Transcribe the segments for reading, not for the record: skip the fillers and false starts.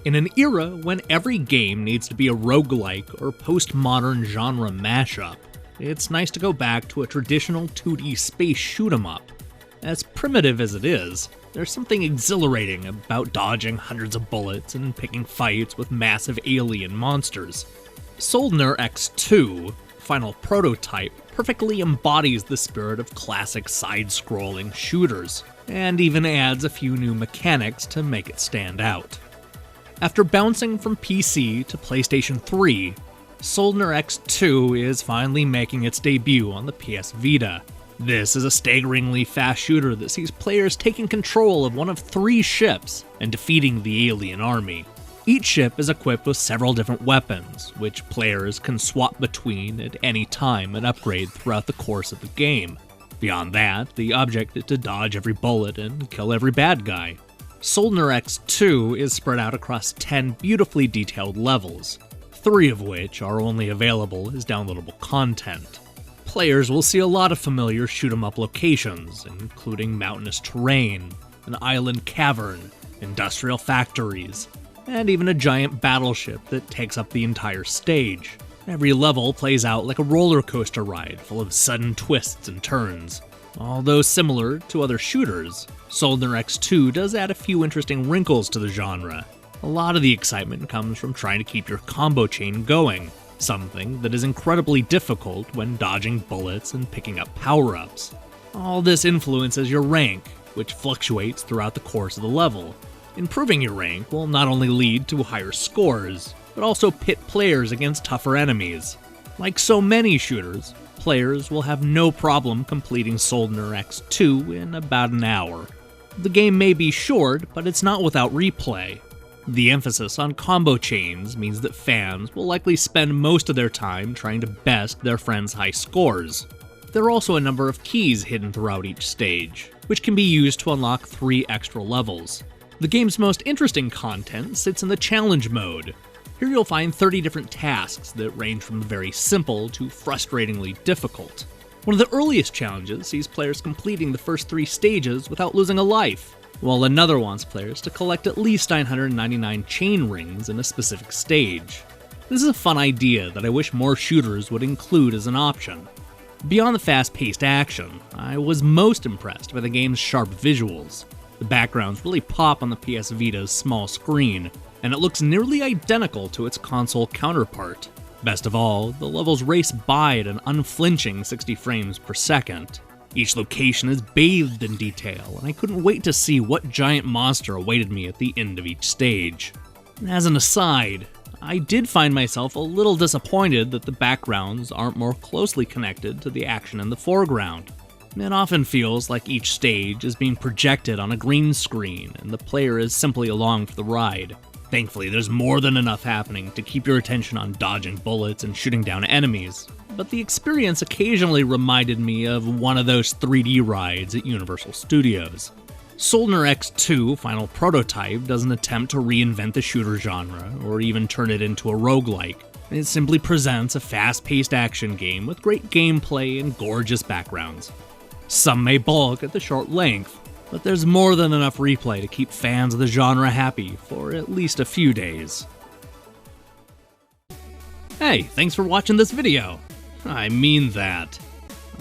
In an era when every game needs to be a roguelike or postmodern genre mashup, it's nice to go back to a traditional 2D space shoot-'em-up. As primitive as it is, there's something exhilarating about dodging hundreds of bullets and picking fights with massive alien monsters. Soldner-X 2, final prototype, perfectly embodies the spirit of classic side-scrolling shooters, and even adds a few new mechanics to make it stand out. After bouncing from PC to PlayStation 3, Soldner-X 2 is finally making its debut on the PS Vita. This is a staggeringly fast shooter that sees players taking control of one of 3 ships and defeating the alien army. Each ship is equipped with several different weapons, which players can swap between at any time and upgrade throughout the course of the game. Beyond that, the object is to dodge every bullet and kill every bad guy. Soldner-X 2 is spread out across 10 beautifully detailed levels, 3 of which are only available as downloadable content. Players will see a lot of familiar shoot-'em-up locations, including mountainous terrain, an island cavern, industrial factories, and even a giant battleship that takes up the entire stage. Every level plays out like a roller coaster ride full of sudden twists and turns. Although similar to other shooters, Soldner-X 2 does add a few interesting wrinkles to the genre. A lot of the excitement comes from trying to keep your combo chain going, something that is incredibly difficult when dodging bullets and picking up power-ups. All this influences your rank, which fluctuates throughout the course of the level. Improving your rank will not only lead to higher scores, but also pit players against tougher enemies. Like so many shooters, players will have no problem completing Soldner-X 2 in about an hour. The game may be short, but it's not without replay. The emphasis on combo chains means that fans will likely spend most of their time trying to best their friends' high scores. There are also a number of keys hidden throughout each stage, which can be used to unlock 3 extra levels. The game's most interesting content sits in the challenge mode. Here you'll find 30 different tasks that range from the very simple to frustratingly difficult. One of the earliest challenges sees players completing the first 3 stages without losing a life, while another wants players to collect at least 999 chain rings in a specific stage. This is a fun idea that I wish more shooters would include as an option. Beyond the fast-paced action, I was most impressed by the game's sharp visuals. The backgrounds really pop on the PS Vita's small screen, and it looks nearly identical to its console counterpart. Best of all, the levels race by at an unflinching 60 frames per second. Each location is bathed in detail, and I couldn't wait to see what giant monster awaited me at the end of each stage. As an aside, I did find myself a little disappointed that the backgrounds aren't more closely connected to the action in the foreground. It often feels like each stage is being projected on a green screen, and the player is simply along for the ride. Thankfully, there's more than enough happening to keep your attention on dodging bullets and shooting down enemies, but the experience occasionally reminded me of one of those 3D rides at Universal Studios. Soldner-X 2 Final Prototype doesn't attempt to reinvent the shooter genre or even turn it into a roguelike. It simply presents a fast-paced action game with great gameplay and gorgeous backgrounds. Some may balk at the short length, but there's more than enough replay to keep fans of the genre happy for at least a few days. Hey, thanks for watching this video. I mean that.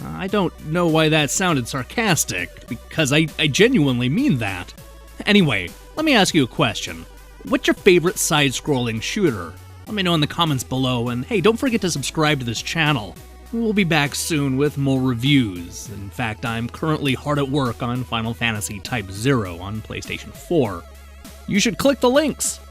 I don't know why that sounded sarcastic, because I genuinely mean that. Anyway, let me ask you a question. What's your favorite side-scrolling shooter? Let me know in the comments below, and hey, don't forget to subscribe to this channel. We'll be back soon with more reviews. In fact, I'm currently hard at work on Final Fantasy Type 0 on PlayStation 4. You should click the links!